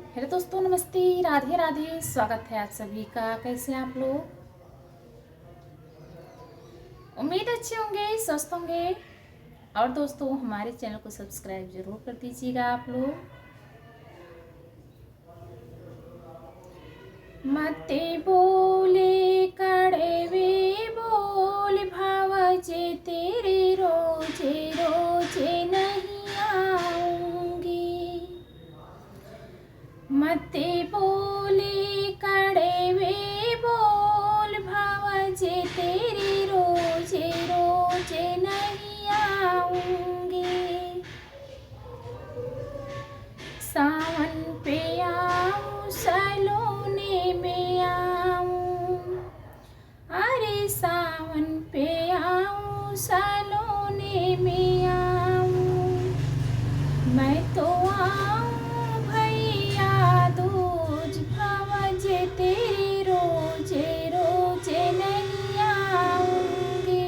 Hello दोस्तों, नमस्ते, राधे राधे। स्वागत है आप सभी का। कैसे हैं आप लोग? उम्मीद अच्छे होंगे, स्वस्थ होंगे। और दोस्तों, हमारे चैनल को सब्सक्राइब जरूर कर दीजिएगा आप लोग। मते बोले कड़वे बोल भावजे तेरे रोजे रोजे नहीं आऊंगी। मते बोले कड़वे बोल भावजे तेरे रोजे रोजे नहीं आऊंगी। सावन पे आऊं सलोने में आऊं, अरे सावन पे आऊं सलोने में आऊं। मैं तो आऊं भैया दूज भवजे तेरे रोजे रोजे नहीं आऊंगी।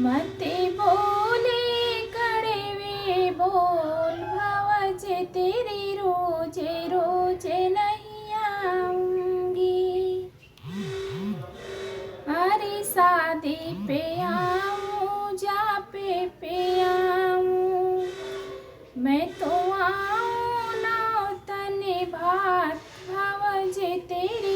मते बोले कड़वे बोल भवजे तेरे रोजे रोजे नहीं आऊंगी। अरे शादी पे आऊं जापे पे आऊं, मैं तो आऊं नौतन भात भवजे तेरे